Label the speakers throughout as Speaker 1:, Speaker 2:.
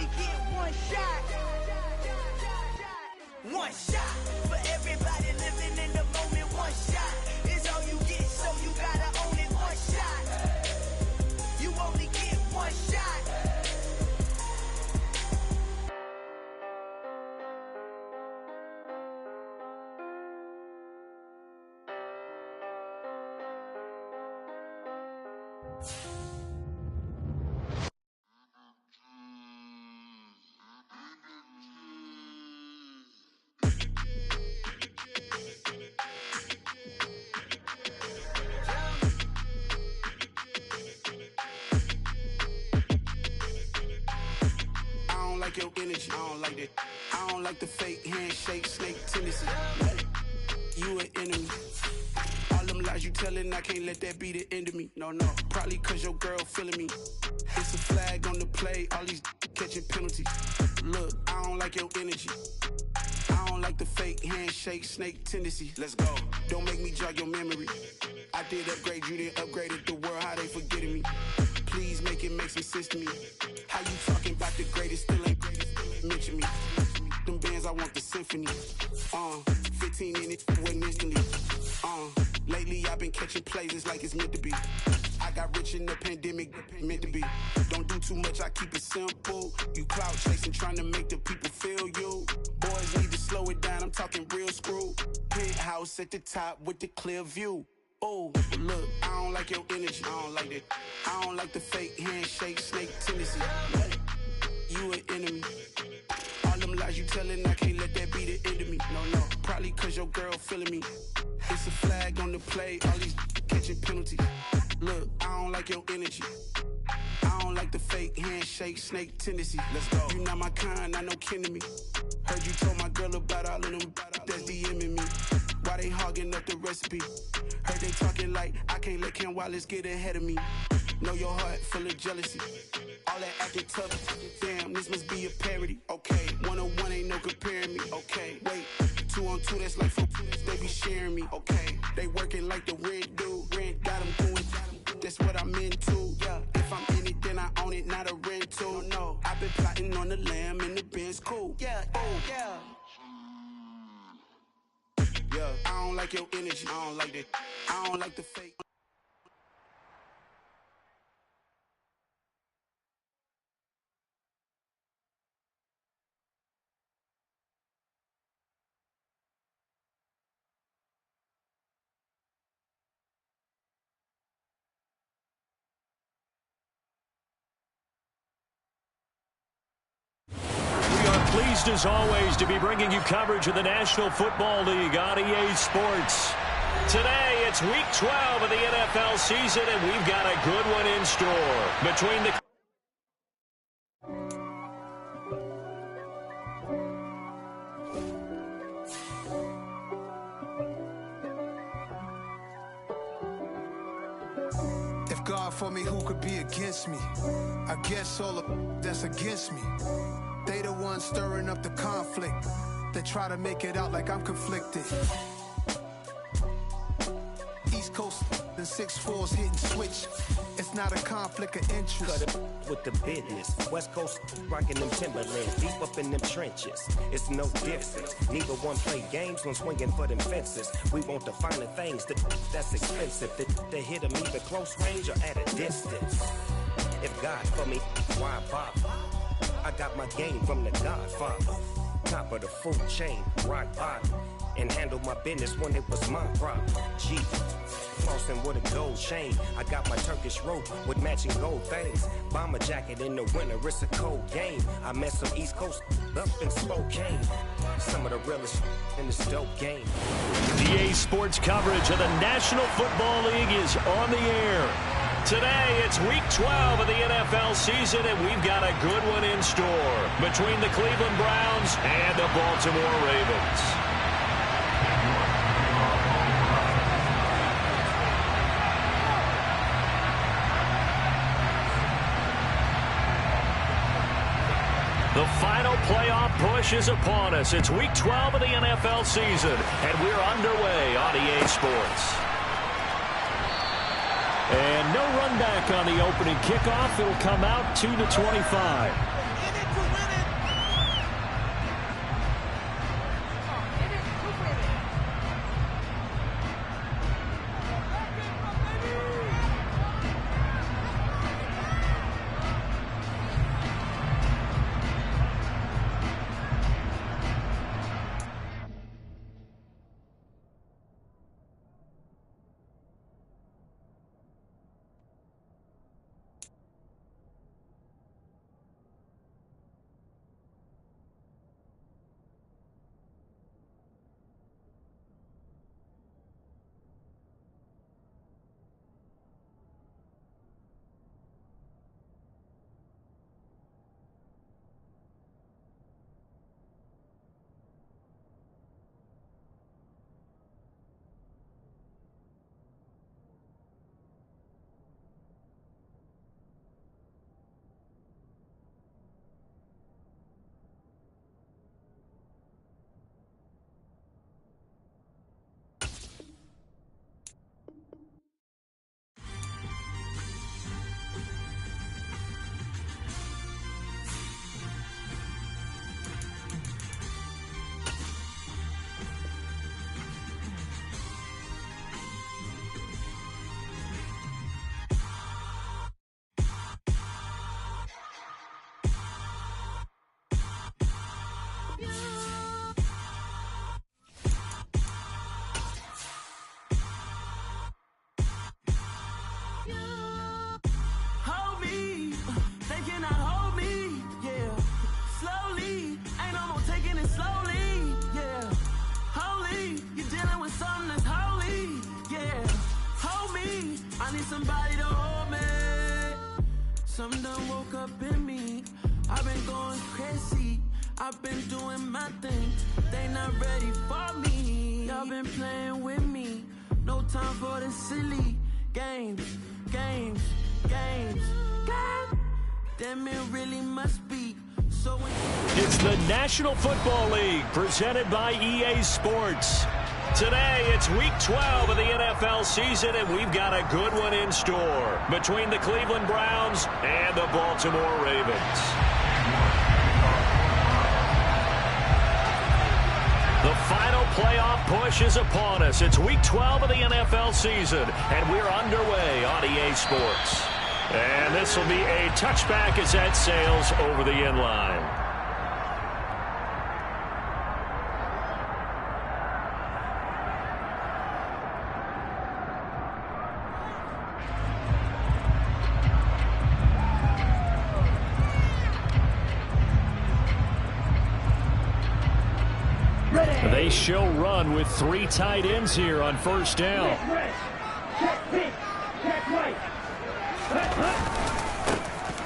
Speaker 1: only get one shot. One shot for everybody living in the moment. One shot is all you get, so you gotta own it. One shot. You only get one shot.
Speaker 2: I don't like your energy, I don't like that. I don't like the fake handshake, snake tendency. You an enemy. All them lies you telling, I can't let that be the end of me. No, probably cause your girl feeling me. It's a flag on the play, all these catching penalties. Look, I don't like your energy. I don't like the fake handshake, snake tendency. Let's go. Don't make me jog your memory. I did upgrade, you didn't upgrade it. The world, how they forgetting me. Please make it make some sense to me. How you talking about the greatest, still ain't mention me. Them bands, I want the symphony. 15 in it, wasn't instantly. Lately I've been catching plays, it's like it's meant to be. I got rich in the pandemic, meant to be. Don't do too much, I keep it simple. You clout chasing, trying to make the people feel you. Boys need to slow it down, I'm talking real screw. Penthouse at the top with the clear view. Oh, look, I don't like your energy, I don't like that. I don't like the fake handshake, snake tendency. You an enemy. All them lies you telling, I can't let that be the end of me. No, probably cause your girl feeling me. It's a flag on the play, all these catching penalties. Look, I don't like your energy. I don't like the fake handshake, snake tendency. Let's go. You not my kind, I know kin to me. Heard you told my girl about all of them that's DMing me. Why they hogging up the recipe? Heard they talking like I can't let Ken Wallace get ahead of me. Know your heart full of jealousy. All that acting tough. Damn, this must be a parody. Okay, 1-on-1 ain't no comparing me. Okay, wait, 2-on-2 that's like 4. They be sharing me. Okay, they working like the rent do. Rent got them doing. That's what I'm into. Yeah, if I'm in it, then I own it, not a rental. No, I've been plotting on the lamb and the Benz cool. Yeah, oh yeah. Yeah, I don't like your energy. I don't like that. I don't like the fake.
Speaker 3: Pleased as always to be bringing you coverage of the National Football League on EA Sports. Today it's week 12 of the NFL season and we've got a good one in store between the
Speaker 4: If God for me, who could be against me? I guess all of that's against me. They the ones stirring up the conflict. They try to make it out like I'm conflicted. East Coast and 6'4's hitting switch. It's not a conflict of interest.
Speaker 5: Cut it with the business. West Coast rocking them Timberlands, deep up in them trenches. It's no difference. Neither one play games when swinging for them fences. We want the finer things that's expensive. That hit them either close range or at a distance. If God for me, why bother? I got my game from the Godfather. Top of the food chain, rock bottom. And handle my business when it was my problem. G, flossing with a gold chain. I got my Turkish rope with matching gold things. Bomber jacket in the winter, it's a cold game. I met some East Coast up in Spokane. Some of the realest in this dope game.
Speaker 3: EA Sports coverage of the National Football League is on the air. Today, it's week 12 of the NFL season, and we've got a good one in store between the Cleveland Browns and the Baltimore Ravens. The final playoff push is upon us. It's week 12 of the NFL season, and we're underway on EA Sports. And no run back on the opening kickoff. It'll come out 2-25.
Speaker 1: In it to win somebody to hold me. Something done woke up in me. I've been going crazy. I've been doing my thing. They not ready for me. Y'all been playing with me. No time for the silly games. God damn, it really must be. So
Speaker 3: it's the National Football League presented by EA Sports. Today, it's Week 12 of the NFL season, and we've got a good one in store between the Cleveland Browns and the Baltimore Ravens. The final playoff push is upon us. It's Week 12 of the NFL season, and we're underway on EA Sports. And this will be a touchback as that sails over the end line. They show run with 3 tight ends here on first down.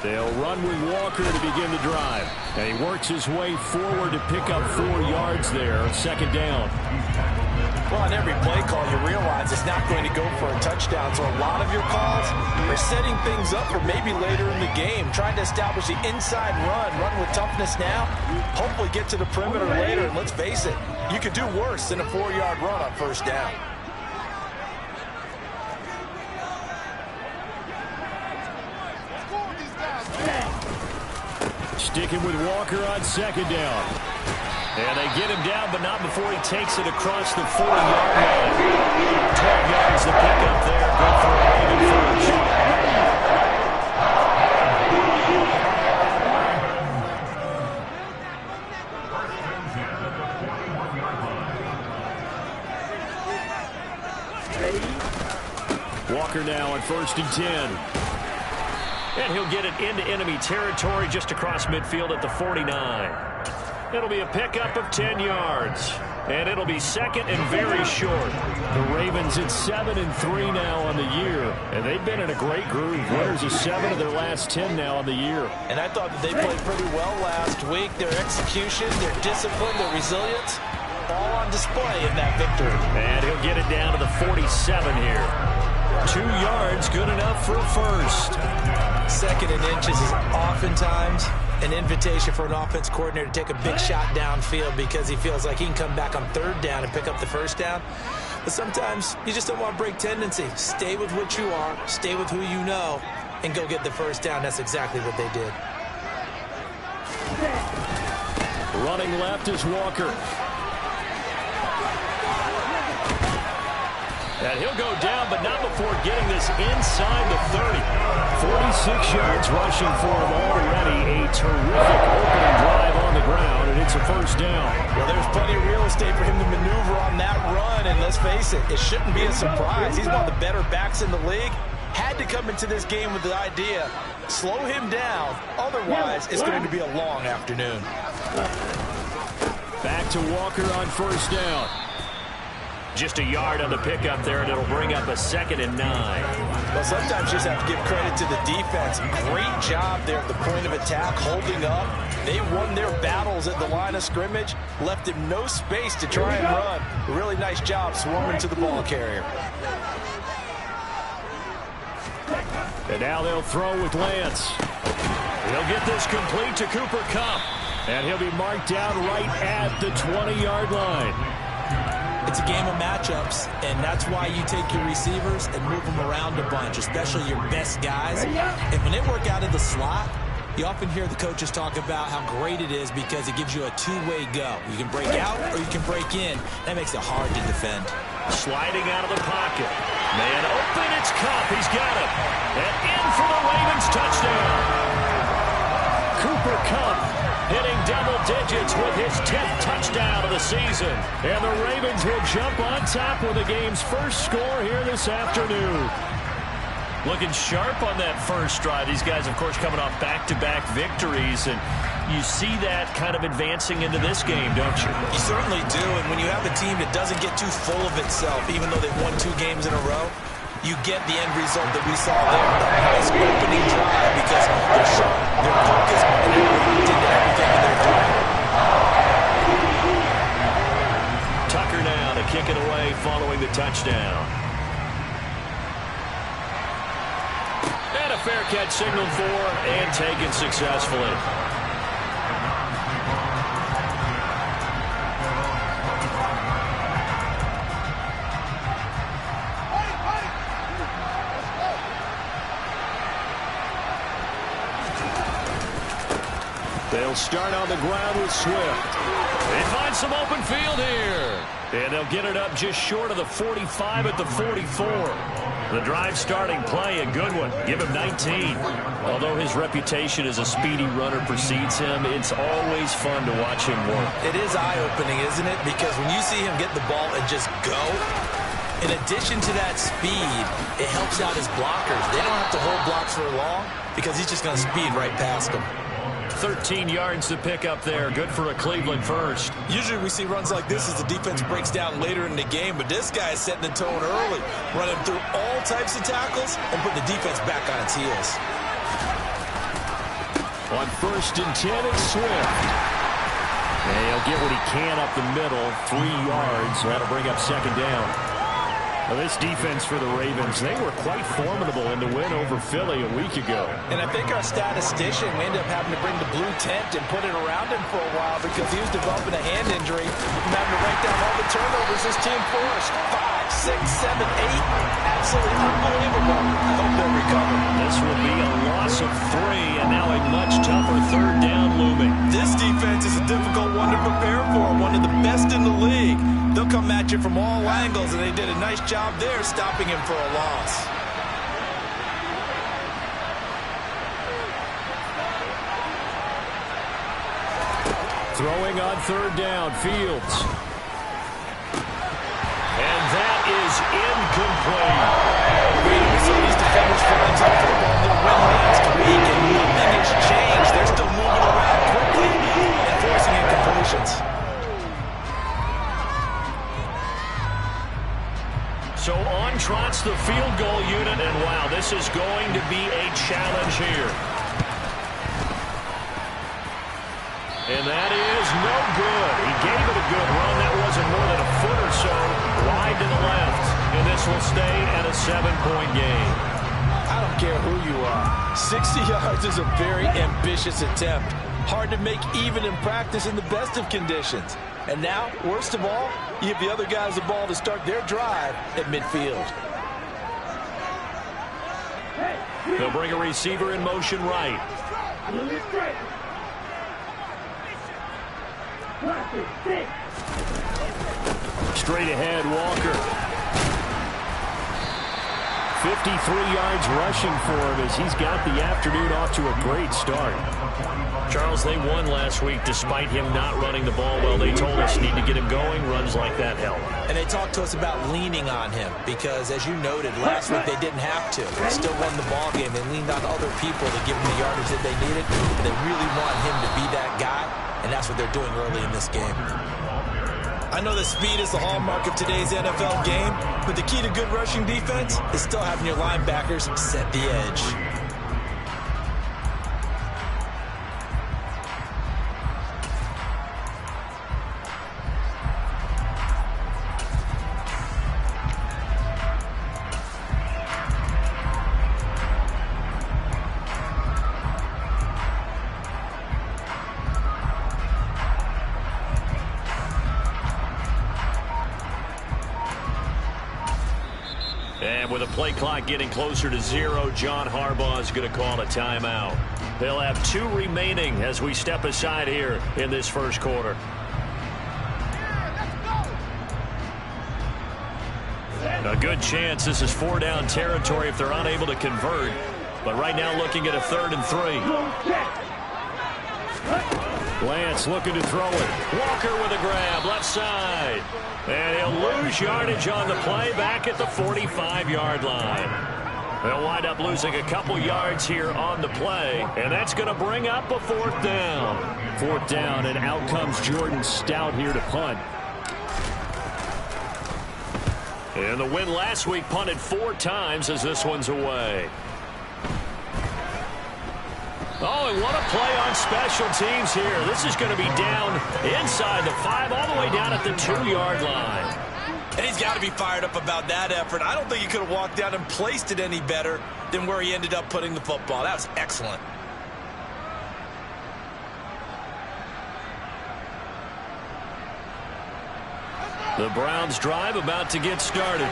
Speaker 3: They'll run with Walker to begin the drive. And he works his way forward to pick up 4 yards there, second down.
Speaker 6: Well, on every play call, you realize it's not going to go for a touchdown. So a lot of your calls are setting things up for maybe later in the game, trying to establish the inside run with toughness now, hopefully get to the perimeter later. And let's face it, you could do worse than a 4-yard run on first down.
Speaker 3: Sticking with Walker on second down. And they get him down, but not before he takes it across the 40-yard line. 12 yards to pick up there. Good for a Raven first. Walker now on 1st and 10. And he'll get it into enemy territory just across midfield at the 49. It'll be a pickup of 10 yards. And it'll be second and very short. The Ravens at 7-3 now on the year. And they've been in a great groove. Winners of 7 of their last 10 now on the year.
Speaker 6: And I thought that they played pretty well last week. Their execution, their discipline, their resilience, all on display in that victory.
Speaker 3: And he'll get it down to the 47 here. 2 yards, good enough for a first.
Speaker 6: 2nd and inches is oftentimes an invitation for an offense coordinator to take a big shot downfield because he feels like he can come back on 3rd down and pick up the first down. But sometimes you just don't want to break tendency. Stay with what you are, stay with who you know, and go get the first down. That's exactly what they did.
Speaker 3: Running left is Walker. And he'll go down, but not before getting this inside the 30. 46 yards rushing for him already. A terrific opening drive on the ground, and it's a first down.
Speaker 6: Well, there's plenty of real estate for him to maneuver on that run, and let's face it, it shouldn't be a surprise. He's one of the better backs in the league. Had to come into this game with the idea, slow him down, otherwise it's going to be a long afternoon.
Speaker 3: Back to Walker on first down. Just a yard on the pickup there, and it'll bring up a 2nd and 9.
Speaker 6: Well, sometimes you just have to give credit to the defense. Great job there at the point of attack, holding up. They won their battles at the line of scrimmage, left him no space to try and run. A really nice job swarming to the ball carrier.
Speaker 3: And now they'll throw with Lance. He'll get this complete to Cooper Kupp, and he'll be marked down right at the 20-yard line.
Speaker 6: It's a game of matchups, and that's why you take your receivers and move them around a bunch, especially your best guys. And when they work out of the slot, you often hear the coaches talk about how great it is because it gives you a two-way go. You can break out or you can break in. That makes it hard to defend.
Speaker 3: Sliding out of the pocket. Man open, it's Kupp. He's got it. And in for the Ravens touchdown. Cooper Kupp hitting double digits with his 10th touchdown of the season. And the Ravens will jump on top with the game's first score here this afternoon. Looking sharp on that first drive. These guys, of course, coming off back-to-back victories. And you see that kind of advancing into this game, don't you?
Speaker 6: You certainly do. And when you have a team that doesn't get too full of itself, even though they've won 2 games in a row, you get the end result that we saw there. A nice opening drive because they're sharp, they're focused, and they're locked into everything that they're doing.
Speaker 3: Tucker now to kick it away following the touchdown. And a fair catch signaled for and taken successfully. They'll start on the ground with Swift. They find some open field here. And they'll get it up just short of the 45 at the 44. The drive starting play, a good one. Give him 19. Although his reputation as a speedy runner precedes him, it's always fun to watch him work.
Speaker 6: It is eye-opening, isn't it? Because when you see him get the ball and just go, in addition to that speed, it helps out his blockers. They don't have to hold blocks for long because he's just going to speed right past them.
Speaker 3: 13 yards to pick up there. Good for a Cleveland first.
Speaker 6: Usually we see runs like this as the defense breaks down later in the game, but this guy is setting the tone early, running through all types of tackles and putting the defense back on its heels.
Speaker 3: On 1st and 10, it's Swift. And he'll get what he can up the middle, 3 yards. That'll bring up 2nd down. Well, this defense for the Ravens, they were quite formidable in the win over Philly a week ago.
Speaker 6: And I think our statistician, we ended up having to bring the blue tent and put it around him for a while because he was developing a hand injury and having to write down all the turnovers this team forced. 5, 6, 7, 8. Absolutely unbelievable. I hope they'll recover.
Speaker 3: This will be a loss of 3, and now a much tougher 3rd down looming.
Speaker 6: This defense is a difficult one to prepare for, one of the best in the league. They'll come at you from all angles, and they did a nice job there stopping him for a loss.
Speaker 3: Throwing on 3rd down, Fields. And that is incomplete.
Speaker 6: We saw these defenders falling to the football in their win last week, and nothing has changed. They're still moving around quickly and forcing incompletions.
Speaker 3: So on trots the field goal unit, and wow, this is going to be a challenge here. And that is no good. He gave it a good run. That wasn't more than a foot or so wide to the left. And this will stay at a 7-point game.
Speaker 6: I don't care who you are. 60 yards is a very ambitious attempt. Hard to make even in practice in the best of conditions. And now, worst of all, you give the other guys the ball to start their drive at midfield.
Speaker 3: They'll bring a receiver in motion right. Straight ahead, Walker. 53 yards rushing for him as he's got the afternoon off to a great start. Charles, they won last week despite him not running the ball well. They told us need to get him going. Runs like that help.
Speaker 6: And they talked to us about leaning on him because, as you noted, last week they didn't have to. They still won the ball game. They leaned on other people to give him the yardage that they needed. And they really want him to be that guy, and that's what they're doing early in this game. I know that speed is the hallmark of today's NFL game, but the key to good rushing defense is still having your linebackers set the edge.
Speaker 3: And with a play clock getting closer to 0, John Harbaugh is going to call a timeout. They'll have 2 remaining as we step aside here in this first quarter. A good chance this is 4-down territory if they're unable to convert. But right now looking at a 3rd and 3. Lance looking to throw it. Walker with a grab, left side. And he'll lose yardage on the play back at the 45-yard line. They'll wind up losing a couple yards here on the play. And that's going to bring up a 4th down. 4th down, and out comes Jordan Stout here to punt. And the win last week punted 4 times as this one's away. Oh, and what a play on special teams here. This is going to be down inside the 5, all the way down at the 2-yard line.
Speaker 6: And he's got to be fired up about that effort. I don't think he could have walked down and placed it any better than where he ended up putting the football. That was excellent.
Speaker 3: The Browns drive about to get started.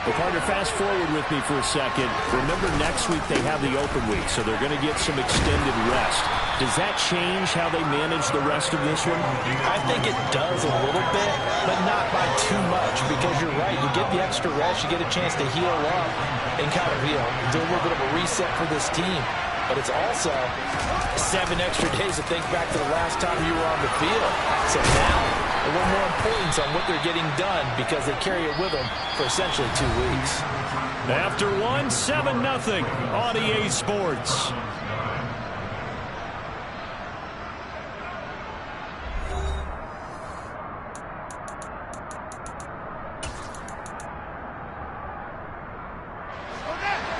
Speaker 7: Well, partner, fast forward with me for a second. Remember, next week they have the open week, so they're going to get some extended rest. Does that change how they manage the rest of this one?
Speaker 6: I think it does a little bit, but not by too much, because you're right. You get the extra rest, you get a chance to heal up and kind of, do a little bit of a reset for this team. But it's also 7 extra days to think back to the last time you were on the field. So now, a little more importance on what they're getting done because they carry it with them for essentially 2 weeks.
Speaker 3: After 1, 7-0 on EA Sports.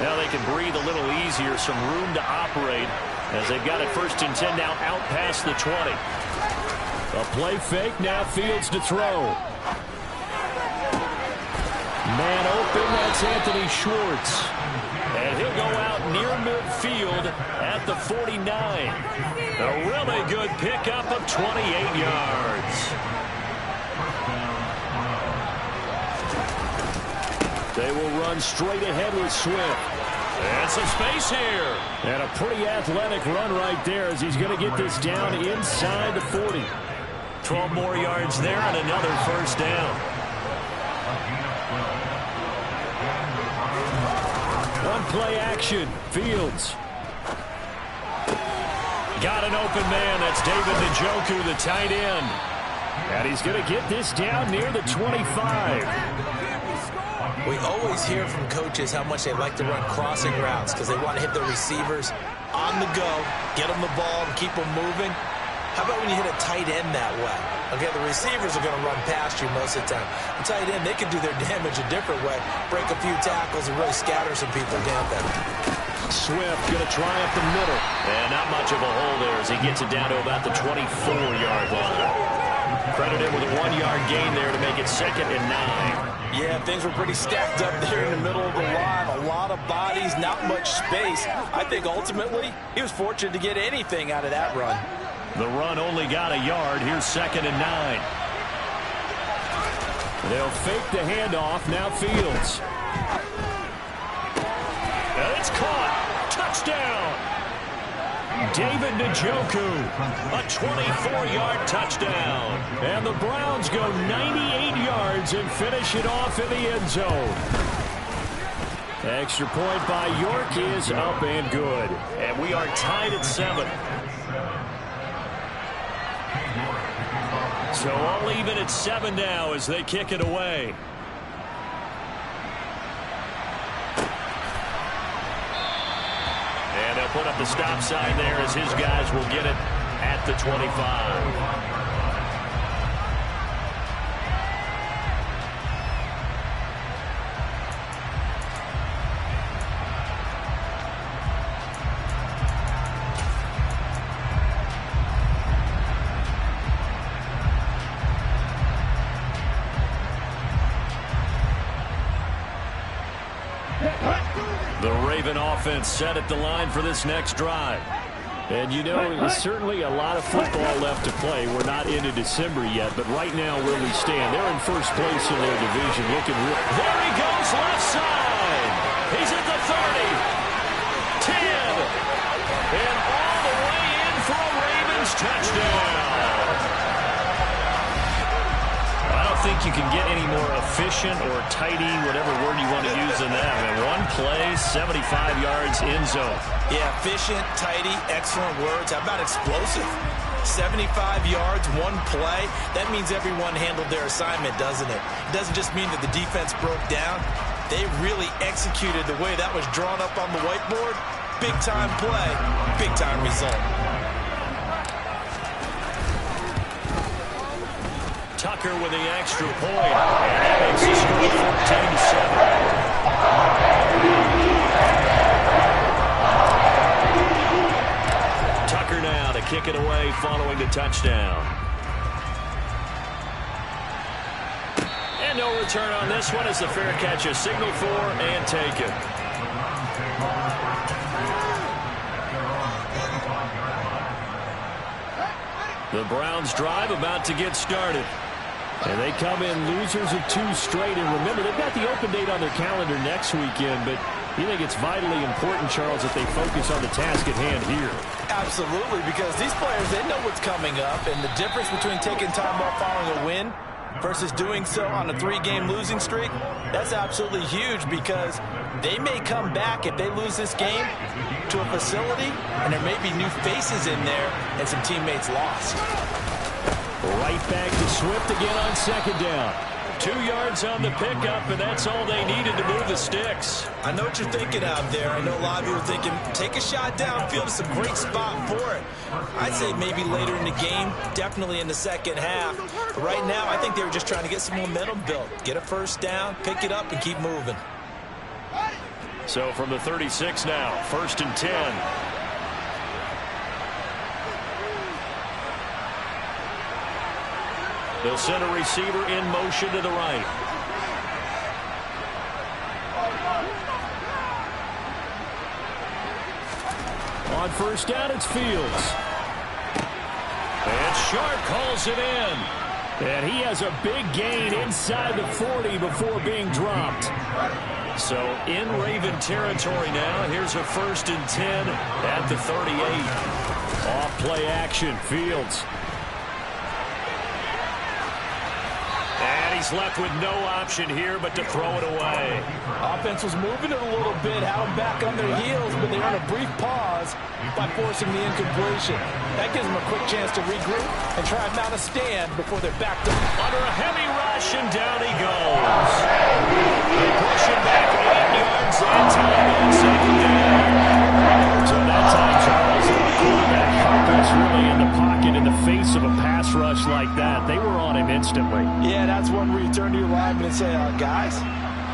Speaker 3: Now they can breathe a little easier, some room to operate as they've got it 1st and 10 now out past the 20. A play fake, now Fields to throw. Man open, that's Anthony Schwartz. And he'll go out near midfield at the 49. A really good pickup of 28 yards. They will run straight ahead with Swift. And some space here. And a pretty athletic run right there as he's going to get this down inside the 40. 12 more yards there and another 1st down. One play action. Fields. Got an open man. That's David Njoku, the tight end. And he's going to get this down near the 25.
Speaker 6: We always hear from coaches how much they like to run crossing routes because they want to hit their receivers on the go, get them the ball, and keep them moving. How about when you hit a tight end that way? Okay, the receivers are going to run past you most of the time. The tight end, they can do their damage a different way, break a few tackles, and really scatter some people down there.
Speaker 3: Swift going to try up the middle. And not much of a hole there as he gets it down to about the 24-yard line. Credited with a 1-yard gain there to make it 2nd and 9.
Speaker 6: Yeah, things were pretty stacked up there in the middle of the line. A lot of bodies, not much space. I think ultimately he was fortunate to get anything out of that run.
Speaker 3: The run only got a yard. Here's 2nd and 9. They'll fake the handoff. Now Fields. And it's caught. Touchdown. David Njoku, a 24-yard touchdown. And the Browns go 98 yards and finish it off in the end zone. Extra point by York is up and good. And we are tied at 7. So all even at 7 now as they kick it away. And they'll put up the stop sign there as his guys will get it at the 25. The Raven offense set at the line for this next drive. And you know, there's certainly a lot of football left to play. We're not into December yet, but right now where we stand, they're in 1st place in their division. Looking real. There he goes, left side. He's at the 30, 10, and all the way in for a Ravens touchdown. I don't think you can get any more efficient or tidy, whatever word you want to use than that. I mean, one play, 75 yards in zone.
Speaker 6: Yeah, efficient, tidy, excellent words. How about explosive? 75 yards, one play. That means everyone handled their assignment, doesn't it? It doesn't just mean that the defense broke down. They really executed the way that was drawn up on the whiteboard. Big-time play, big-time result.
Speaker 3: Tucker with the extra point. And that makes the score 14-7. Tucker now to kick it away following the touchdown. And no return on this one as the fair catch is signaled for and taken. The Browns drive about to get started. And they come in losers of 2 straight. And remember, they've got the open date on their calendar next weekend. But you think it's vitally important, Charles, that they focus on the task at hand here?
Speaker 6: Absolutely, because these players, they know what's coming up. And the difference between taking time off following a win versus doing so on a 3-game losing streak, that's absolutely huge, because they may come back if they lose this game to a facility, and there may be new faces in there and some teammates lost.
Speaker 3: Right back to Swift again on second down. 2 yards on the pickup, and that's all they needed to move the sticks.
Speaker 6: I know what you're thinking out there. I know a lot of you are thinking, take a shot downfield. It's a great spot for it. I'd say maybe later in the game, definitely in the second half. But right now, I think they were just trying to get some momentum built. Get a first down, pick it up, and keep moving.
Speaker 3: So from the 36 now, 1st and 10. They'll send a receiver in motion to the right. On first down, it's Fields. And Sharp calls it in. And he has a big gain inside the 40 before being dropped. So in Raven territory now. Here's a 1st and 10 at the 38. Off play action, Fields. And he's left with no option here but to throw it away.
Speaker 6: Offense was moving it a little bit, had them back on their heels, but they earned a brief pause by forcing the incompletion. That gives them a quick chance to regroup and try and mount a stand before they're backed up.
Speaker 3: Under a heavy rush, and down he goes. They push him back 8 yards and time on second down. So that time, Charles, the quarterback helpless really in the pocket in the face of a pass rush like that. They were on him instantly.
Speaker 6: Yeah, that's one where you turn to your lineman and say, guys,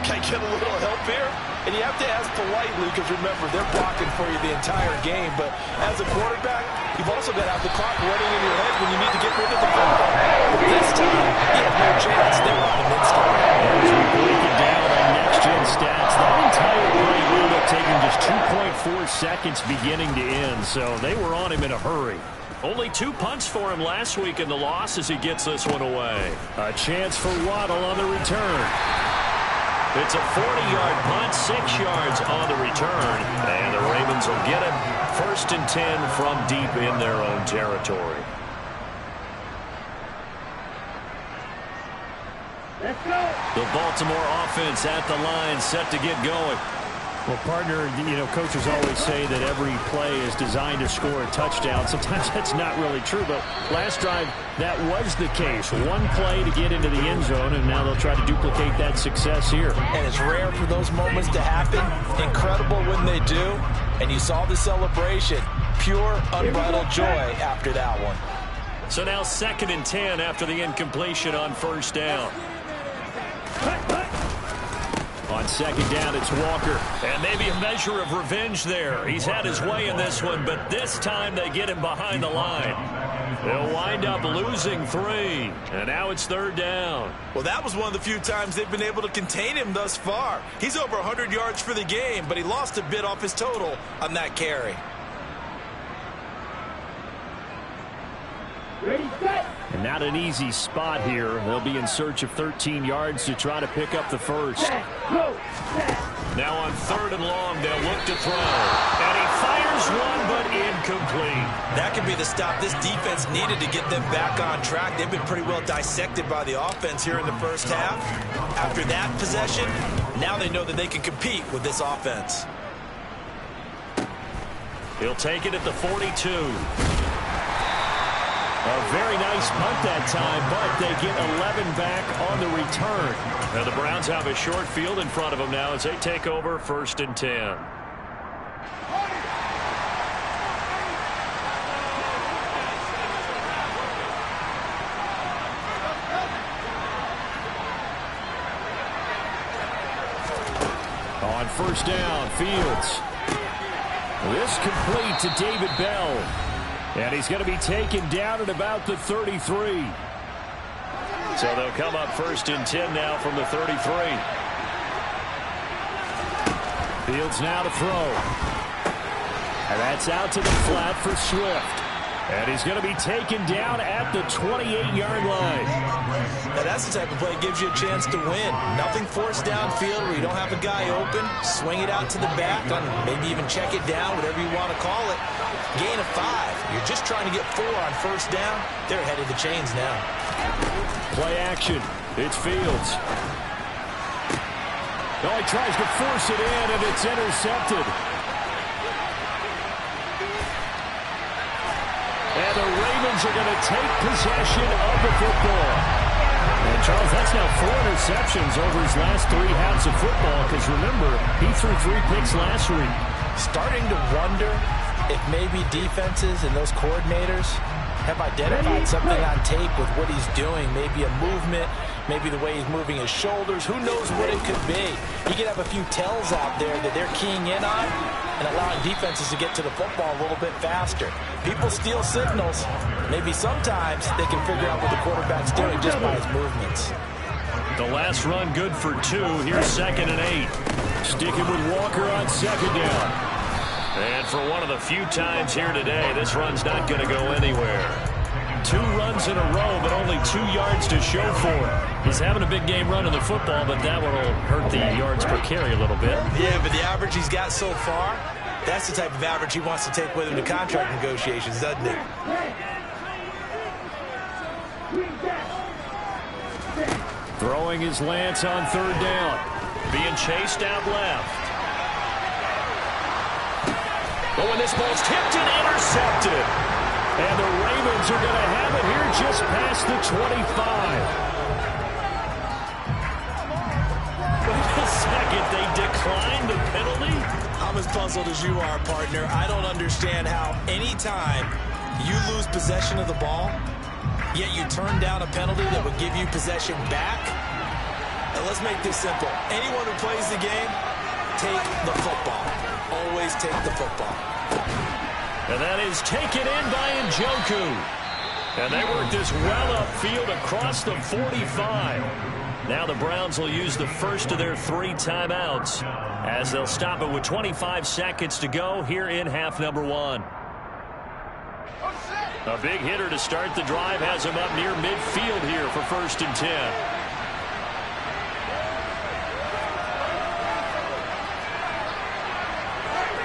Speaker 6: can I get a little help here? And you have to ask politely, because remember, they're blocking for you the entire game. But as a quarterback, you've also got to have the clock running in your head when you need to get rid of the football. But this time, he had no chance. They were on him instantly.
Speaker 3: As we break it down on next-gen stats, that entire play wound up taking just 2.4 seconds beginning to end. So they were on him in a hurry. Only 2 punts for him last week in the loss as he gets this one away. A chance for Waddle on the return. It's a 40-yard punt, 6 yards on the return. And the Ravens will get it 1st and 10 from deep in their own territory.
Speaker 8: Let's go.
Speaker 3: The Baltimore offense at the line, set to get going.
Speaker 7: Well, partner, coaches always say that every play is designed to score a touchdown. Sometimes that's not really true, but last drive, that was the case. One play to get into the end zone, and now they'll try to duplicate that success here.
Speaker 6: And it's rare for those moments to happen. Incredible when they do. And you saw the celebration. Pure, unbridled joy after that one.
Speaker 3: So now 2nd and 10 after the incompletion on 1st down. On 2nd down, it's Walker. And maybe a measure of revenge there. He's had his way in this one, but this time they get him behind the line. They'll wind up losing 3. And now it's 3rd down.
Speaker 6: Well, that was one of the few times they've been able to contain him thus far. He's over 100 yards for the game, but he lost a bit off his total on that carry.
Speaker 8: Ready, set.
Speaker 7: And not an easy spot here. They'll be in search of 13 yards to try to pick up the first.
Speaker 8: Go.
Speaker 3: Now on 3rd and long, they'll look to throw. And he fires one, but incomplete.
Speaker 6: That could be the stop this defense needed to get them back on track. They've been pretty well dissected by the offense here in the first half. After that possession, now they know that they can compete with this offense.
Speaker 3: He'll take it at the 42. A very nice punt that time, but they get 11 back on the return. Now the Browns have a short field in front of them now as they take over 1st and 10.
Speaker 7: first down. Fields. This complete to David Bell. And he's going to be taken down at about the 33. So they'll come up 1st and 10 now from the 33. Fields now to throw. And that's out to the flat for Swift. And he's going to be taken down at the 28-yard line.
Speaker 6: Now that's the type of play that gives you a chance to win. Nothing forced downfield where you don't have a guy open. Swing it out to the back, maybe even check it down, whatever you want to call it. Gain of 5. You're just trying to get 4 on first down. They're ahead of the chains now.
Speaker 7: Play action. It's Fields. Oh, he tries to force it in, and it's intercepted. And the Ravens are going to take possession of the football. And, Charles, that's now 4 interceptions over his last 3 halves of football, because, remember, he threw 3 picks last week.
Speaker 6: Starting to wonder if maybe defenses and those coordinators have identified something on tape with what he's doing. Maybe a movement, maybe the way he's moving his shoulders. Who knows what it could be? He could have a few tells out there that they're keying in on and allowing defenses to get to the football a little bit faster. People steal signals. Maybe sometimes they can figure out what the quarterback's doing just by his movements.
Speaker 7: The last run good for 2. Here's 2nd and 8. Sticking with Walker on 2nd down. And for one of the few times here today, this run's not going to go anywhere. 2 runs in a row, but only 2 yards to show for it. He's having a big game running the football, but that one will hurt the yards per carry a little bit.
Speaker 6: Yeah, but the average he's got so far, that's the type of average he wants to take with him to contract negotiations, doesn't it?
Speaker 7: Throwing his Lance on 3rd down. Being chased out left.
Speaker 3: But when this ball's tipped and intercepted.
Speaker 7: And the Ravens are going to have it here just past the 25. Wait a second, they declined the penalty?
Speaker 6: I'm as puzzled as you are, partner. I don't understand how any time you lose possession of the ball, yet you turn down a penalty that would give you possession back. Now let's make this simple. Anyone who plays the game, take the football. Always take the football.
Speaker 7: And that is taken in by Njoku. And they work this well upfield across the 45. Now the Browns will use the first of their 3 timeouts as they'll stop it with 25 seconds to go here in half number 1. A big hitter to start the drive has him up near midfield here for 1st and 10.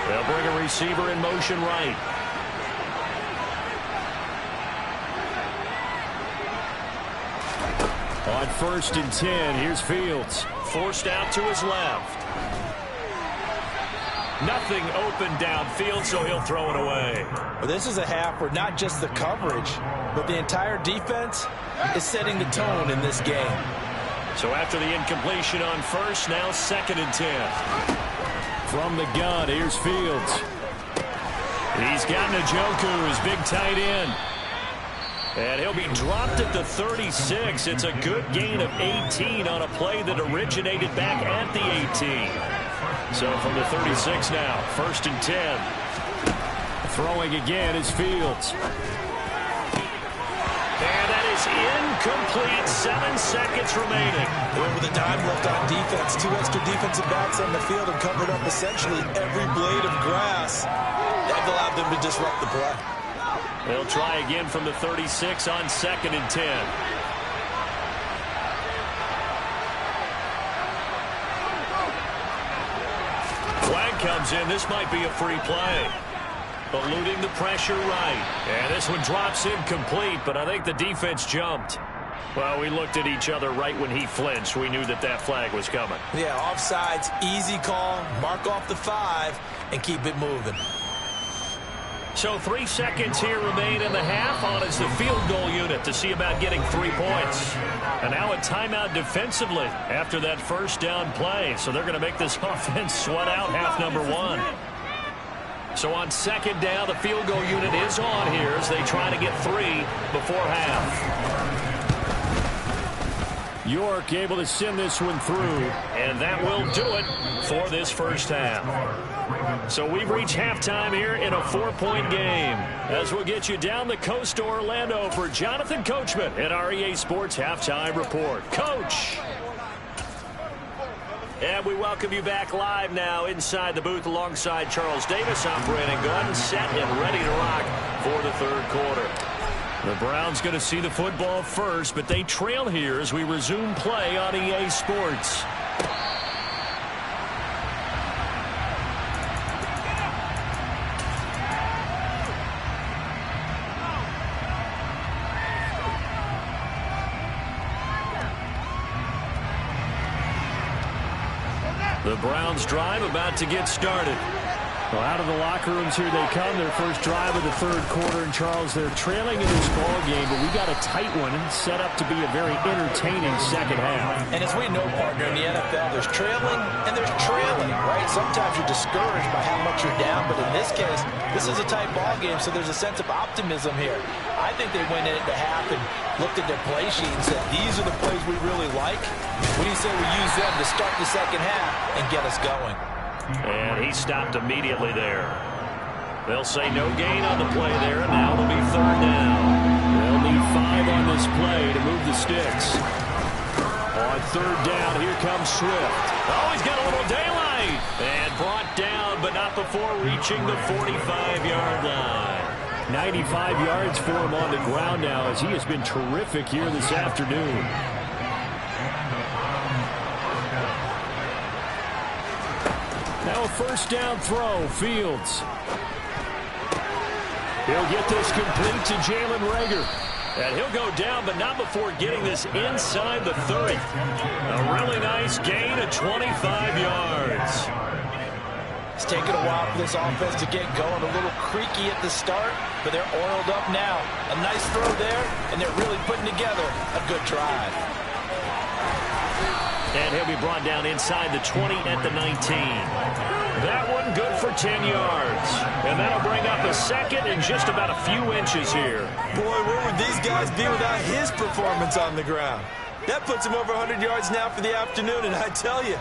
Speaker 7: They'll bring a receiver in motion right. On 1st and 10, here's Fields. Forced out to his left. Nothing open downfield, so he'll throw it away.
Speaker 6: Well, this is a half where not just the coverage, but the entire defense is setting the tone in this game.
Speaker 7: So after the incompletion on 1st, now 2nd and 10. From the gun, here's Fields. He's got Njoku, his big tight end. And he'll be dropped at the 36. It's a good gain of 18 on a play that originated back at the 18. So from the 36 now, 1st and 10. Throwing again is Fields. And that is incomplete. 7 seconds remaining.
Speaker 6: With a dime left on defense, 2 extra defensive backs on the field and covered up essentially every blade of grass. That allowed them to disrupt the play.
Speaker 7: They'll try again from the 36 on 2nd and 10. Flag comes in. This might be a free play. Eluding the pressure right. And this one drops incomplete, but I think the defense jumped. Well, we looked at each other right when he flinched. We knew that that flag was coming.
Speaker 6: Yeah, offsides, easy call. Mark off the 5 and keep it moving.
Speaker 7: So 3 seconds here remain in the half. On is the field goal unit to see about getting 3 points. And now a timeout defensively after that first down play. So they're going to make this offense sweat out half number 1. So on 2nd down, the field goal unit is on here as they try to get 3 before half. York able to send this one through.
Speaker 3: And that will do it for this first half. So we've reached halftime here in a 4-point game. As we'll get you down the coast to Orlando for Jonathan Coachman at our EA Sports Halftime Report. Coach! And we welcome you back live now inside the booth alongside Charles Davis. I'm Brandon Gordon, set and ready to rock for the third quarter. The Browns going to see the football first, but they trail here as we resume play on EA Sports. The Browns drive about to get started.
Speaker 7: Well, out of the locker rooms here they come. Their first drive of the third quarter. And, Charles, they're trailing in this ball game, but we got a tight one set up to be a very entertaining second half.
Speaker 6: And as we know, partner, in the NFL, there's trailing and there's trailing, right? Sometimes you're discouraged by how much you're down, but in this case, this is a tight ball game, so there's a sense of optimism here. I think they went in at the half and looked at their play sheet and said, these are the plays we really like. What do you say we use them to start the second half and get us going?
Speaker 3: And he stopped immediately there. They'll say no gain on the play there, and now it'll be third down. They'll need 5 on this play to move the sticks. On third down, here comes Swift. Oh, he's got a little daylight. And brought down, but not before reaching the 45-yard line.
Speaker 7: 95 yards for him on the ground now, as he has been terrific here this afternoon. Now a first down throw, Fields. He'll get this complete to Jalen Reagor.
Speaker 3: And he'll go down, but not before getting this inside the 30. A really nice gain of 25 yards.
Speaker 6: It's taken a while for this offense to get going. A little creaky at the start, but they're oiled up now. A nice throw there, and they're really putting together a good drive.
Speaker 3: And he'll be brought down inside the 20 at the 19. That one good for 10 yards. And that'll bring up a second and just about a few inches here.
Speaker 6: Boy, where would these guys be without his performance on the ground? That puts him over 100 yards now for the afternoon, and I tell you,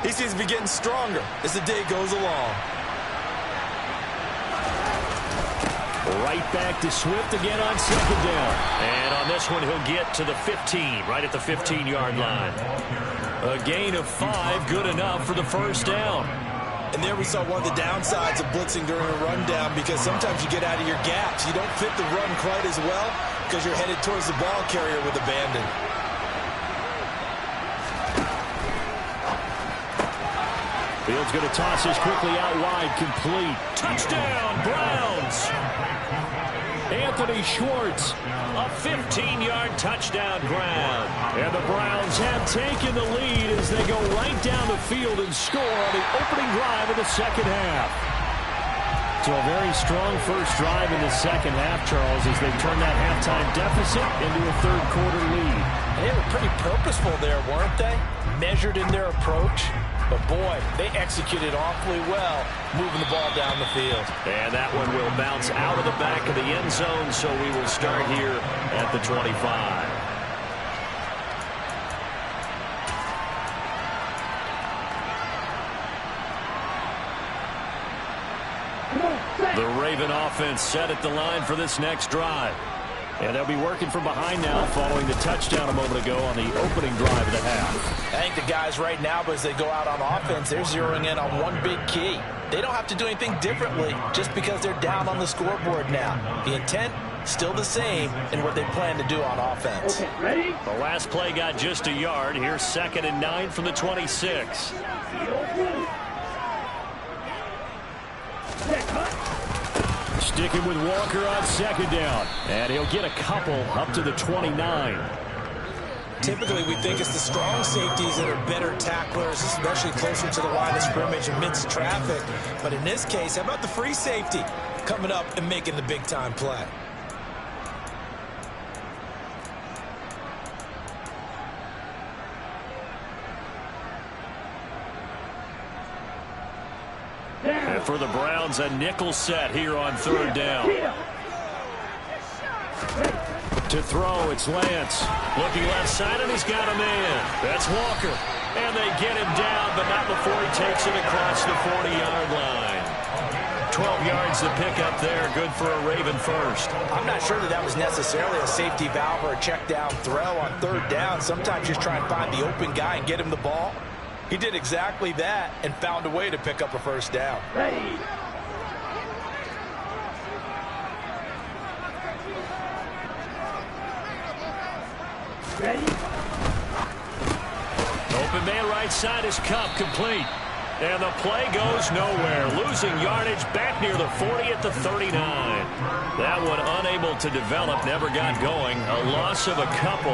Speaker 6: he seems to be getting stronger as the day goes along.
Speaker 7: Right back to Swift again on second down.
Speaker 3: And on this one, he'll get to the 15, right at the 15-yard line. A gain of 5, good enough for the first down.
Speaker 6: And there we saw one of the downsides of blitzing during a rundown, because sometimes you get out of your gaps. You don't fit the run quite as well because you're headed towards the ball carrier with abandon.
Speaker 7: Fields going to toss this quickly out wide, complete.
Speaker 3: Touchdown, Browns!
Speaker 7: Anthony Schwartz.
Speaker 3: A 15-yard touchdown grab.
Speaker 7: And the Browns have taken the lead as they go right down the field and score on the opening drive of the second half. So a very strong first drive in the second half, Charles, as they turn that halftime deficit into a third quarter lead.
Speaker 6: And they were pretty purposeful there, weren't they? Measured in their approach. But, boy, they executed awfully well moving the ball down the field.
Speaker 3: And that one will bounce out of the back of the end zone, so we will start here at the 25. The Raven offense set at the line for this next drive.
Speaker 7: And they'll be working from behind now following the touchdown a moment ago on the opening drive of the half.
Speaker 6: I think the guys right now, as they go out on offense, they're zeroing in on one big key. They don't have to do anything differently just because they're down on the scoreboard now. The intent, still the same in what they plan to do on offense.
Speaker 3: Okay, ready? The last play got just a yard. Here's 2nd and 9 from the 26.
Speaker 7: Sticking with Walker on second down. And he'll get a couple up to the 29.
Speaker 6: Typically, we think it's the strong safeties that are better tacklers, especially closer to the line of scrimmage amidst traffic. But in this case, how about the free safety coming up and making the big-time play?
Speaker 3: And for the Browns, a nickel set here on third down. To throw, it's Lance. Looking left side, and he's got a man. That's Walker. And they get him down, but not before he takes it across the 40-yard line. 12 yards to pick up there. Good for a Raven first.
Speaker 6: I'm not sure that was necessarily a safety valve or a check down throw on third down. Sometimes just try and find the open guy and get him the ball. He did exactly that and found a way to pick up a first down.
Speaker 8: Ready.
Speaker 3: Open man right side is Cup, complete. And the play goes nowhere. Losing yardage back near the 40 at the 39. That one unable to develop, never got going. A loss of a couple,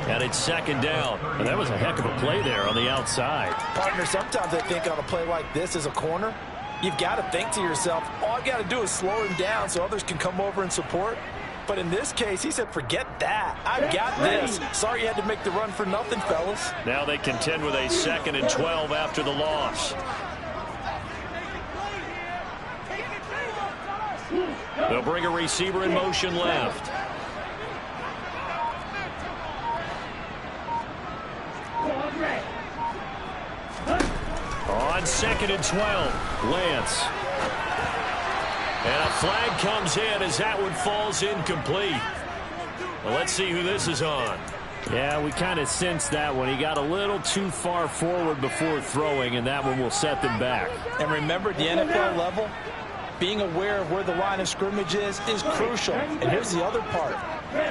Speaker 3: and it's second down.
Speaker 7: And that was a heck of a play there on the outside.
Speaker 6: Partner, sometimes I think on a play like this as a corner, you've got to think to yourself, all I've got to do is slow him down so others can come over and support. But in this case, he said, forget that. I've got this. Sorry you had to make the run for nothing, fellas.
Speaker 3: Now they contend with a 2nd and 12 after the loss. They'll bring a receiver in motion left. On 2nd and 12, Lance. And a flag comes in as that one falls incomplete. Well, let's see who this is on.
Speaker 7: Yeah, we kind of sensed that one. He got a little too far forward before throwing, and that one will set them back.
Speaker 6: And remember, at the NFL level, being aware of where the line of scrimmage is crucial. And here's the other part.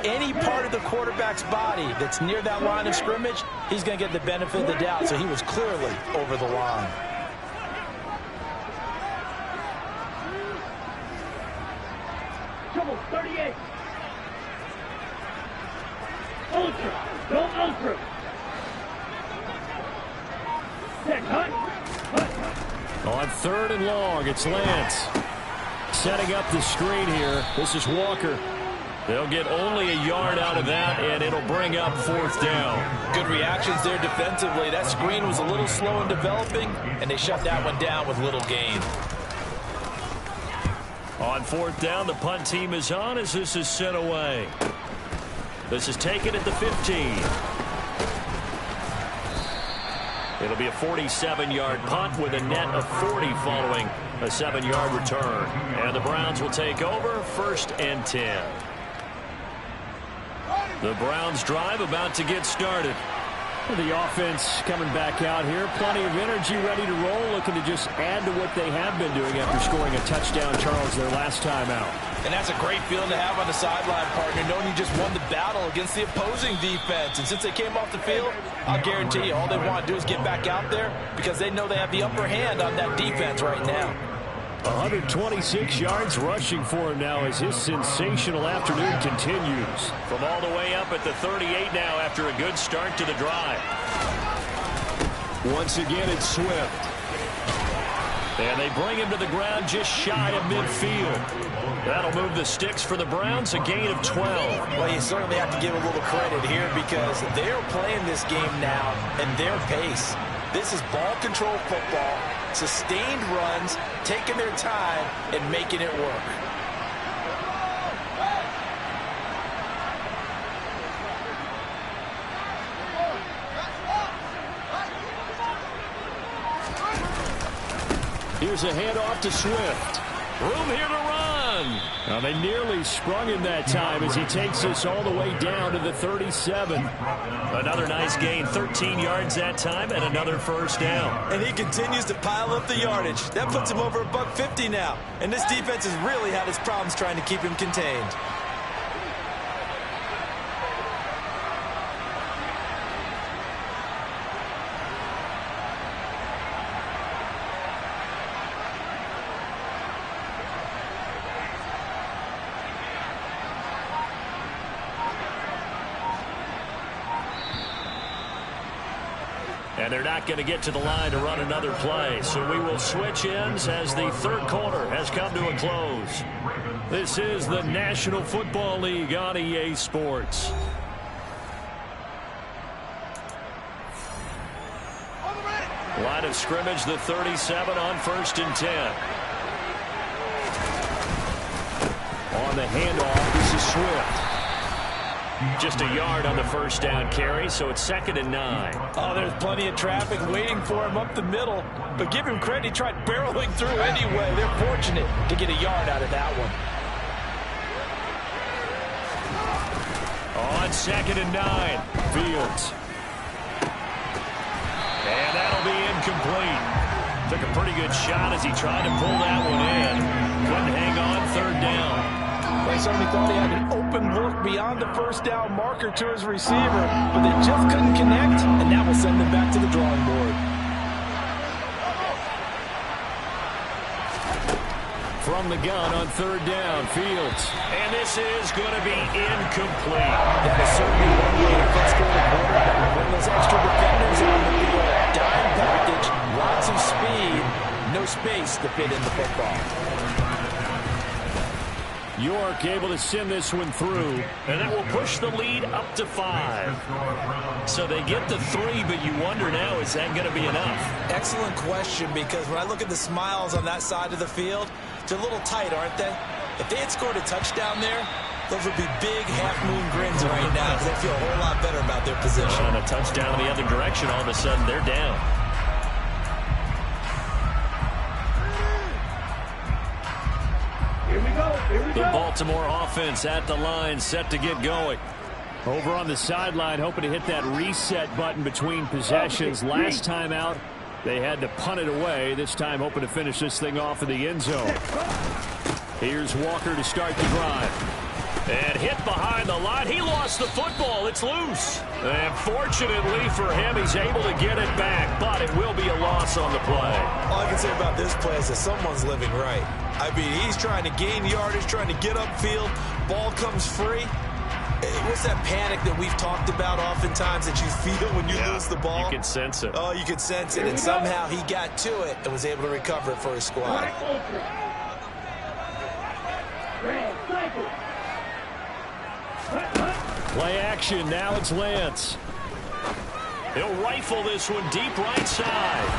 Speaker 6: Any part of the quarterback's body that's near that line of scrimmage, he's going to get the benefit of the doubt. So he was clearly over the line.
Speaker 8: Trouble 38. Ultra. Go ultra. Set. Hunt.
Speaker 3: On 3rd and long, it's Lance. Setting up the screen here. This is Walker. They'll get only a yard out of that, and it'll bring up 4th down.
Speaker 6: Good reactions there defensively. That screen was a little slow in developing, and they shut that one down with little gain.
Speaker 3: On 4th down, the punt team is on as this is sent away. This is taken at the 15. It'll be a 47-yard punt with a net of 40 following a 7-yard return. And the Browns will take over 1st and 10. The Browns drive about to get started.
Speaker 7: The offense coming back out here. Plenty of energy, ready to roll, looking to just add to what they have been doing after scoring a touchdown, Charles, their last time out.
Speaker 6: And that's a great feeling to have on the sideline, partner, knowing you just won the battle against the opposing defense. And since they came off the field, I'll guarantee you all they want to do is get back out there because they know they have the upper hand on that defense right now.
Speaker 7: 126 yards rushing for him now as his sensational afternoon continues.
Speaker 3: From all the way up at the 38 now after a good start to the drive. Once again, it's Swift. And they bring him to the ground just shy of midfield. That'll move the sticks for the Browns, a gain of 12.
Speaker 6: Well, you certainly have to give a little credit here because they're playing this game now at their pace. This is ball control football, sustained runs, taking their time and making it work.
Speaker 3: Here's a handoff to Swift. Room here to run.
Speaker 7: Now they nearly sprung him that time as he takes us all the way down to the 37.
Speaker 3: Another nice gain, 13 yards that time, and another first down.
Speaker 6: And he continues to pile up the yardage. That puts him over $150 now. And this defense has really had its problems trying to keep him contained.
Speaker 3: And they're not going to get to the line to run another play. So we will switch ends as the third quarter has come to a close. This is the National Football League on EA Sports. Line of scrimmage, the 37 on 1st and 10. On the handoff, this is Swift. Just a yard on the first down carry, so it's 2nd and 9.
Speaker 6: Oh, there's plenty of traffic waiting for him up the middle. But give him credit, he tried barreling through anyway. They're fortunate to get a yard out of that one.
Speaker 3: On 2nd and 9, Fields. And that'll be incomplete. Took a pretty good shot as he tried to pull that one in. Couldn't hang on, 3rd down.
Speaker 6: They certainly thought he had an open look beyond the first down marker to his receiver, but they just couldn't connect, and that will send them back to the drawing board.
Speaker 3: From the gun on 3rd down, Fields. And this is going to be incomplete.
Speaker 6: That is certainly one way to frustrate a quarterback. Bring those extra defenders on the field. Dime package, lots of speed, no space to fit in the football.
Speaker 3: York able to send this one through, and that will push the lead up to 5. So they get the 3, but you wonder now, is that going to be enough?
Speaker 6: Excellent question, because when I look at the smiles on that side of the field, they're a little tight, aren't they? If they had scored a touchdown there, those would be big half-moon grins right now, because they feel a whole lot better about their position.
Speaker 3: On a touchdown in the other direction, all of a sudden they're down. The Baltimore offense at the line, set to get going.
Speaker 7: Over on the sideline, hoping to hit that reset button between possessions. Last time out, they had to punt it away. This time, hoping to finish this thing off in the end zone. Here's Walker to start the drive.
Speaker 3: And hit behind the line. He lost the football. It's loose. And fortunately for him, he's able to get it back, but it will be a loss on the play.
Speaker 6: All I can say about this play is that someone's living right. I mean, he's trying to gain yardage, trying to get upfield. Ball comes free. What's that panic that we've talked about oftentimes that you feel when you lose the ball?
Speaker 3: You can sense it.
Speaker 6: Oh, you can sense it. And somehow he got to it and was able to recover it for his squad.
Speaker 7: Play action. Now it's Lance.
Speaker 3: He'll rifle this one deep right side.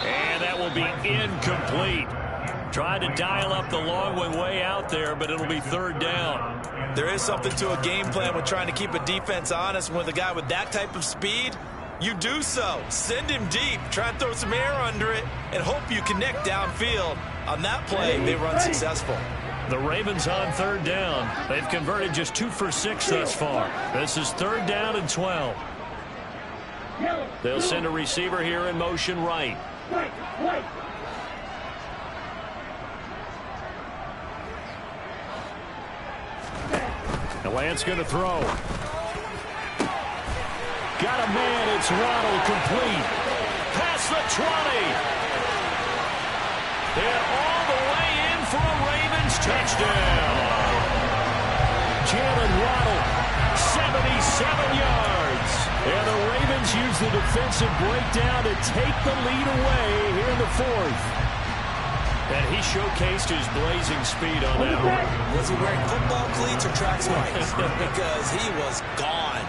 Speaker 3: And that will be incomplete. Tried to dial up the long one way out there, but it'll be 3rd down.
Speaker 6: There is something to a game plan with trying to keep a defense honest. With a guy with that type of speed, you do so. Send him deep. Try and throw some air under it and hope you connect downfield. On that play, they run successful.
Speaker 3: The Ravens on 3rd down. They've converted just 2 for 6 thus far. This is 3rd down and 12. They'll send a receiver here in motion right.
Speaker 7: And Lance going to throw. Got a man. It's Waddle, complete.
Speaker 3: Past the 20. And all the way in for a Ravens touchdown.
Speaker 7: Jalen Waddle, 77 yards. And the Ravens use the defensive breakdown to take the lead away here in the 4th.
Speaker 3: And he showcased his blazing speed on that one.
Speaker 6: Was he wearing football cleats or track spikes? Because he was gone.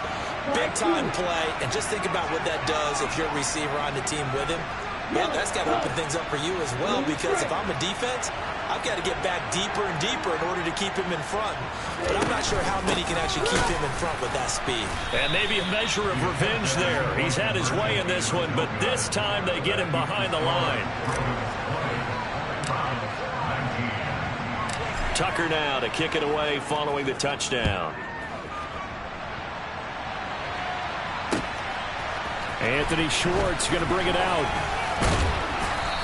Speaker 6: Big-time play. And just think about what that does if you're a receiver on the team with him. Well, that's got to open things up for you as well, because if I'm a defense, I've got to get back deeper and deeper in order to keep him in front. But I'm not sure how many can actually keep him in front with that speed.
Speaker 3: And maybe a measure of revenge there. He's had his way in this one, but this time they get him behind the line. Tucker now to kick it away following the touchdown.
Speaker 7: Anthony Schwartz going to bring it out.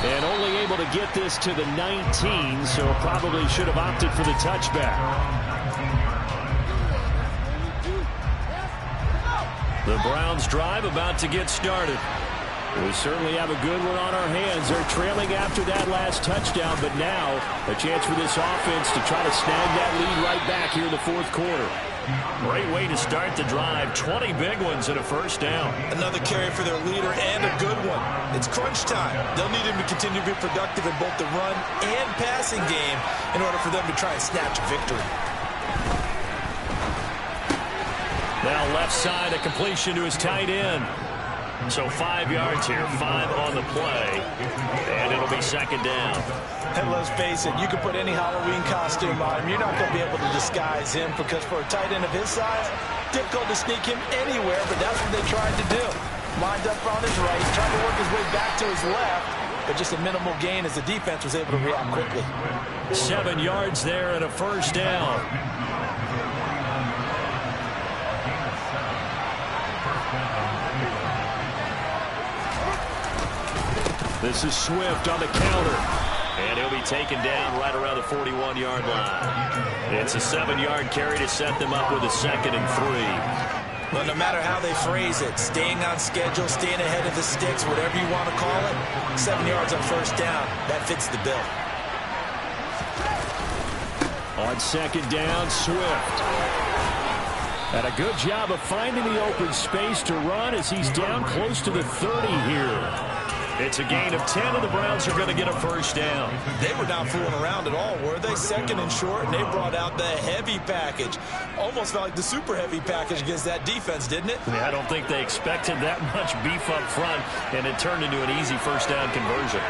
Speaker 7: And only able to get this to the 19, so probably should have opted for the touchback.
Speaker 3: The Browns drive about to get started.
Speaker 7: We certainly have a good one on our hands. They're trailing after that last touchdown, but now a chance for this offense to try to snag that lead right back here in the 4th quarter.
Speaker 3: Great way to start the drive. 20 big ones and a first down.
Speaker 6: Another carry for their leader and a good one. It's crunch time. They'll need him to continue to be productive in both the run and passing game in order for them to try and snatch a victory.
Speaker 3: Now left side, a completion to his tight end. So 5 yards here, 5 on the play, and it'll be second down.
Speaker 6: And let's face it, you can put any Halloween costume on him. You're not going to be able to disguise him because for a tight end of his size, difficult to sneak him anywhere, but that's what they tried to do. Lined up on his right, trying to work his way back to his left, but just a minimal gain as the defense was able to react quickly.
Speaker 3: 7 yards there and a first down. This is Swift on the counter. And he'll be taken down right around the 41-yard line. It's a 7-yard carry to set them up with a 2nd and 3.
Speaker 6: Well, no matter how they phrase it, staying on schedule, staying ahead of the sticks, whatever you want to call it, 7 yards on first down, that fits the bill.
Speaker 3: On 2nd down, Swift. And a good job of finding the open space to run as he's down close to the 30 here. It's a gain of 10, and the Browns are going to get a first down.
Speaker 6: They were not fooling around at all, were they? 2nd and short, and they brought out the heavy package. Almost felt like the super heavy package against that defense, didn't it?
Speaker 3: Yeah, I don't think they expected that much beef up front, and it turned into an easy first down conversion.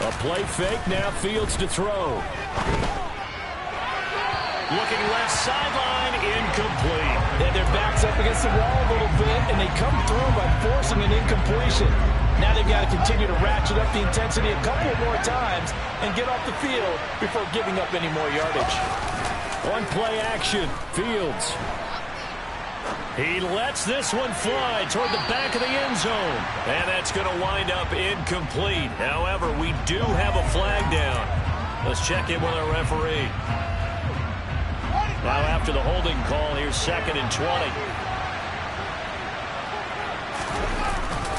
Speaker 3: A play fake, now Fields to throw. Looking left sideline, incomplete.
Speaker 6: And their backs up against the wall a little bit, and they come through by forcing an incompletion. Now they've got to continue to ratchet up the intensity a couple more times and get off the field before giving up any more yardage.
Speaker 3: One play action, Fields. He lets this one fly toward the back of the end zone. And that's going to wind up incomplete. However, we do have a flag down. Let's check in with our referee. Now after the holding call, here's 2nd and 20.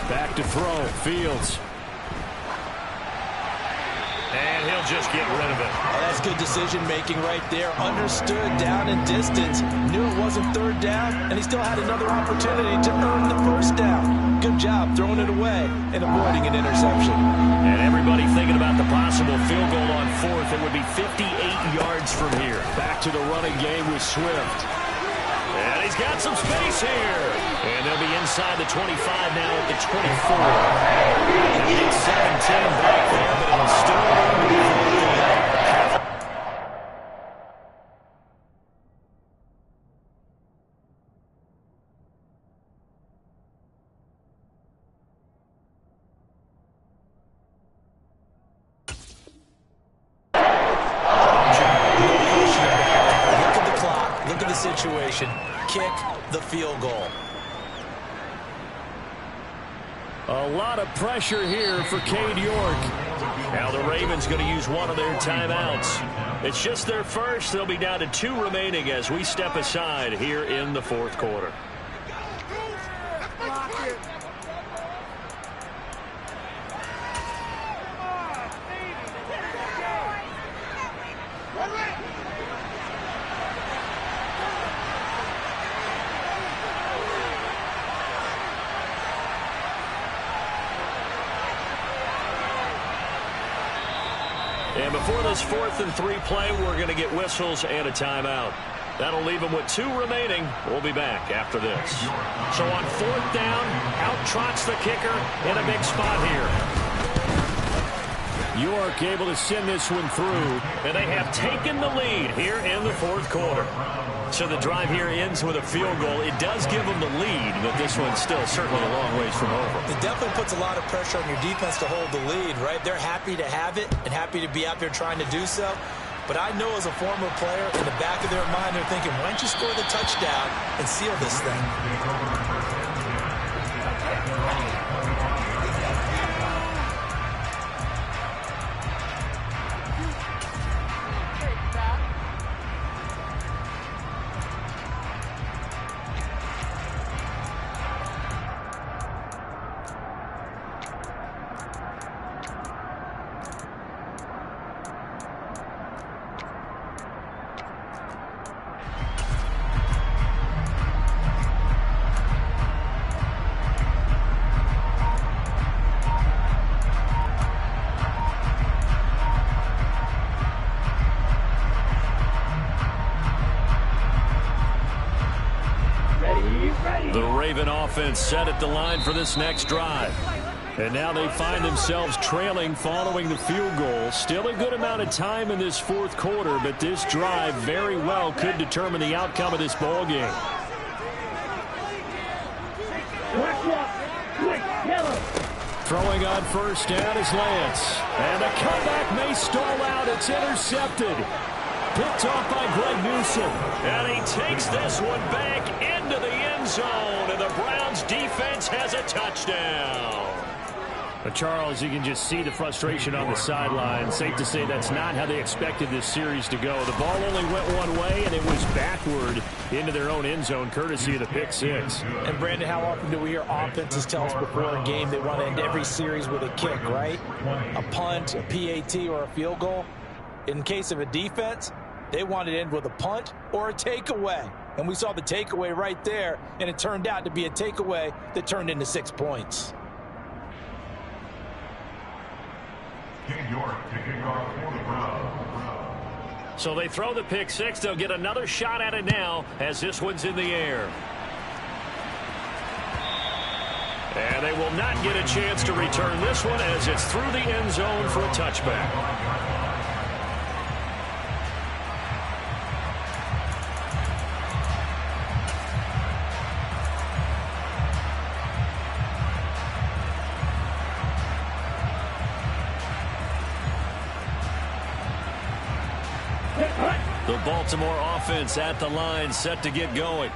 Speaker 3: Back to throw, Fields. And he'll just get rid of it.
Speaker 6: Oh, that's good decision-making right there. Understood down and distance. Knew it wasn't 3rd down, and he still had another opportunity to earn the first down. Good job throwing it away and avoiding an interception.
Speaker 3: And everybody thinking about the possible field goal on 4th. It would be 58 yards from here. Back to the running game with Swift. And he's got some space here. And they'll be inside the 25 now at the 24. It's 17 back there, but it'll still
Speaker 6: situation, kick the field goal.
Speaker 3: A lot of pressure here for Cade York. Now the Ravens going to use one of their timeouts. It's just their first. They'll be down to 2 remaining as we step aside here in the 4th quarter. And before this 4th and 3 play, we're going to get whistles and a timeout. That'll leave them with 2 remaining. We'll be back after this. So on 4th down, out trots the kicker in a big spot here. York able to send this one through, and they have taken the lead here in the 4th quarter. So the drive here ends with a field goal. It does give them the lead, but this one's still certainly a long ways from over.
Speaker 6: It definitely puts a lot of pressure on your defense to hold the lead, right? They're happy to have it and happy to be out there trying to do so. But I know as a former player, in the back of their mind, they're thinking, why don't you score the touchdown and seal this thing?
Speaker 3: Raven offense set at the line for this next drive. And now they find themselves trailing following the field goal. Still a good amount of time in this fourth quarter, but this drive very well could determine the outcome of this ball game. Throwing on first down is Lance. And the comeback may stall out. It's intercepted. Picked off by Greg Newsom. And he takes this one back into the end zone. And the Browns defense has a touchdown.
Speaker 7: But Charles, you can just see the frustration on the sideline. Safe to say that's not how they expected this series to go. The ball only went one way, and it was backward into their own end zone, courtesy of the pick six.
Speaker 6: And, Brandon, how often do we hear offenses tell us before a game they want to end every series with a kick, right? A punt, a PAT, or a field goal. In case of a defense, they wanted to end with a punt or a takeaway. And we saw the takeaway right there, and it turned out to be a takeaway that turned into 6 points.
Speaker 3: So they throw the pick six. They'll get another shot at it now as this one's in the air. And they will not get a chance to return this one as it's through the end zone for a touchback. The Baltimore offense at the line, set to get going.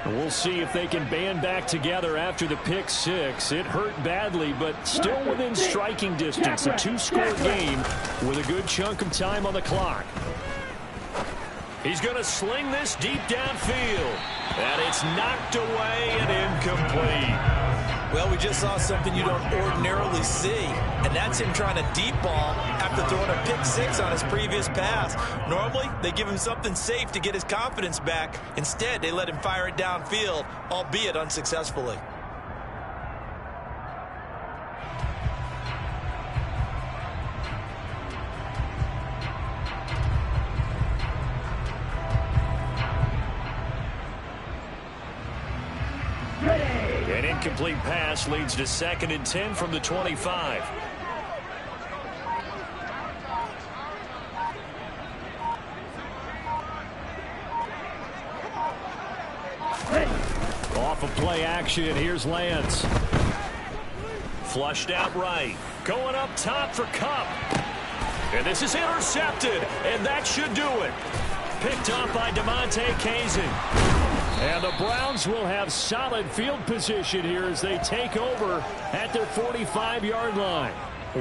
Speaker 3: And we'll see if they can band back together after the pick six. It hurt badly, but still within striking distance. A two-score game with a good chunk of time on the clock. He's going to sling this deep downfield. And it's knocked away and incomplete.
Speaker 6: Well, we just saw something you don't ordinarily see, and that's him trying to deep ball after throwing a pick six on his previous pass. Normally, they give him something safe to get his confidence back. Instead, they let him fire it downfield, albeit unsuccessfully.
Speaker 3: An incomplete pass leads to 2nd and 10 from the 25. Off of play action, here's Lance. Flushed out right. Going up top for Kupp. And this is intercepted, and that should do it. Picked up by DeMonte Kazin. And the Browns will have solid field position here as they take over at their 45-yard line.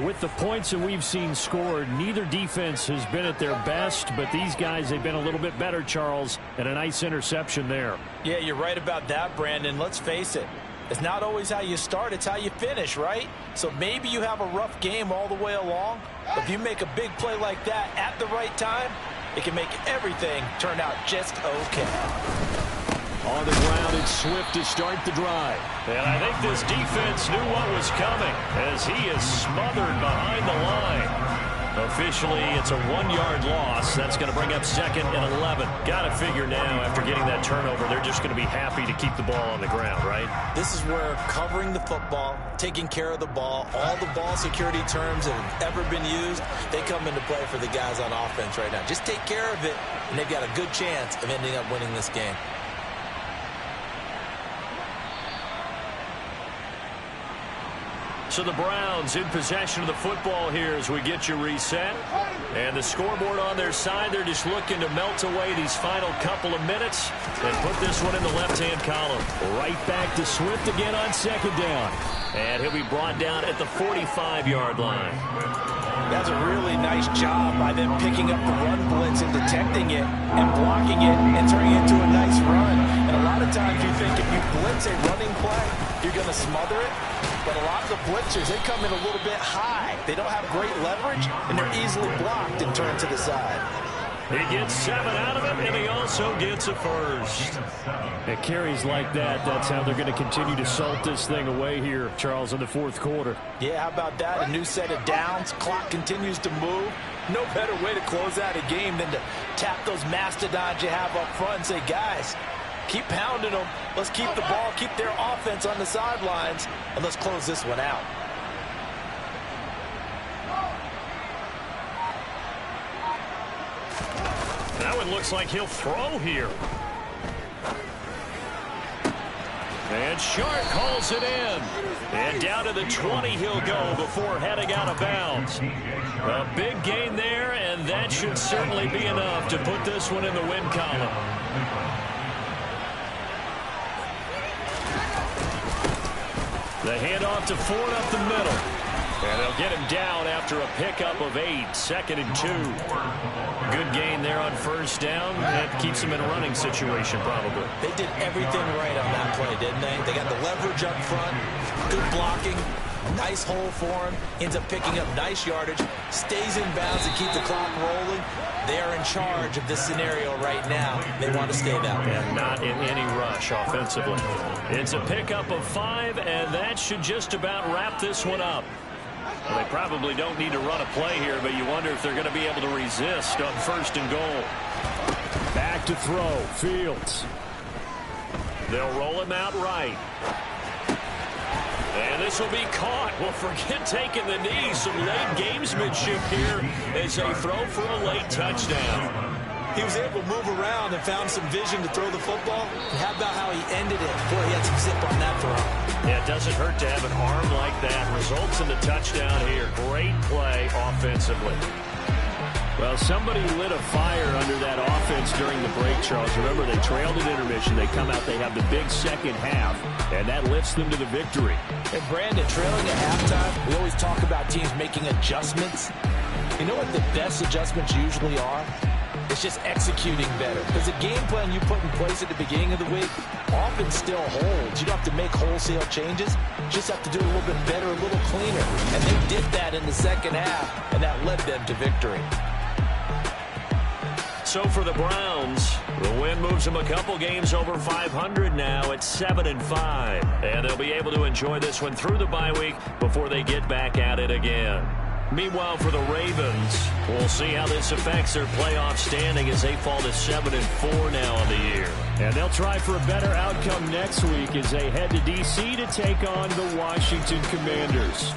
Speaker 3: With the points that we've seen scored, neither defense has been at their best, but these guys, they've been a little bit better, Charles, and a nice interception there.
Speaker 6: Yeah, you're right about that, Brandon. Let's face it. It's not always how you start, it's how you finish, right? So maybe you have a rough game all the way along, but if you make a big play like that at the right time, it can make everything turn out just okay.
Speaker 3: On the ground, it's Swift to start the drive. And I think this defense knew what was coming as he is smothered behind the line. Officially, it's a 1-yard loss. That's going to bring up 2nd and 11. Got to figure now, after getting that turnover, they're just going to be happy to keep the ball on the ground, right?
Speaker 6: This is where covering the football, taking care of the ball, all the ball security terms that have ever been used, they come into play for the guys on offense right now. Just take care of it, and they've got a good chance of ending up winning this game.
Speaker 3: So the Browns in possession of the football here as we get you reset. And the scoreboard on their side, they're just looking to melt away these final couple of minutes and put this one in the left-hand column. Right back to Swift again on 2nd down. And he'll be brought down at the 45-yard line.
Speaker 6: That's a really nice job by them picking up the run blitz and detecting it and blocking it and turning it into a nice run. And a lot of times you think if you blitz a running play, you're going to smother it. But a lot of the blitzers, they come in a little bit high. They don't have great leverage, and they're easily blocked and turned to the side.
Speaker 3: He gets 7 out of it, and he also gets a first.
Speaker 7: It carries like that. That's how they're going to continue to salt this thing away here, Charles, in the fourth quarter.
Speaker 6: Yeah, how about that? A new set of downs. Clock continues to move. No better way to close out a game than to tap those mastodons you have up front and say, guys, Keep pounding them. Let's keep the ball, keep their offense on the sidelines, and let's close this one out.
Speaker 3: That one looks like he'll throw here. And Shark calls it in. And down to the 20 he'll go before heading out of bounds. A big gain there, and that should certainly be enough to put this one in the win column. The handoff to Ford up the middle. And they'll get him down after a pickup of 8, 2nd and 2. Good gain there on first down. That keeps him in a running situation, probably.
Speaker 6: They did everything right on that play, didn't they? They got the leverage up front, good blocking, nice hole for him, ends up picking up nice yardage, stays in bounds to keep the clock rolling. They are in charge of this scenario right now. They want to stay that way.
Speaker 3: And not in any rush offensively. It's a pickup of 5, and that should just about wrap this one up. Well, they probably don't need to run a play here, but you wonder if they're going to be able to resist on 1st and goal.
Speaker 7: Back to throw, Fields.
Speaker 3: They'll roll him out right. And this will be caught. Well, forget taking the knee. Some late gamesmanship here as they throw for a late touchdown.
Speaker 6: He was able to move around and found some vision to throw the football. And how about how he ended it? Boy, he had some zip on that throw.
Speaker 3: Yeah, it doesn't hurt to have an arm like that. Results in the touchdown here. Great play offensively.
Speaker 7: Well, somebody lit a fire under that offense during the break, Charles. Remember, they trailed at intermission. They come out, they have the big second half, and that lifts them to the victory.
Speaker 6: And Brandon, trailing at halftime, we always talk about teams making adjustments. You know what the best adjustments usually are? It's just executing better. Because the game plan you put in place at the beginning of the week often still holds. You don't have to make wholesale changes. You just have to do it a little bit better, a little cleaner. And they did that in the second half, and that led them to victory.
Speaker 3: So for the Browns, the win moves them a couple games over 500 now at 7-5. And they'll be able to enjoy this one through the bye week before they get back at it again. Meanwhile, for the Ravens, we'll see how this affects their playoff standing as they fall to 7-4 now on the year.
Speaker 7: And they'll try for a better outcome next week as they head to D.C. to take on the Washington Commanders.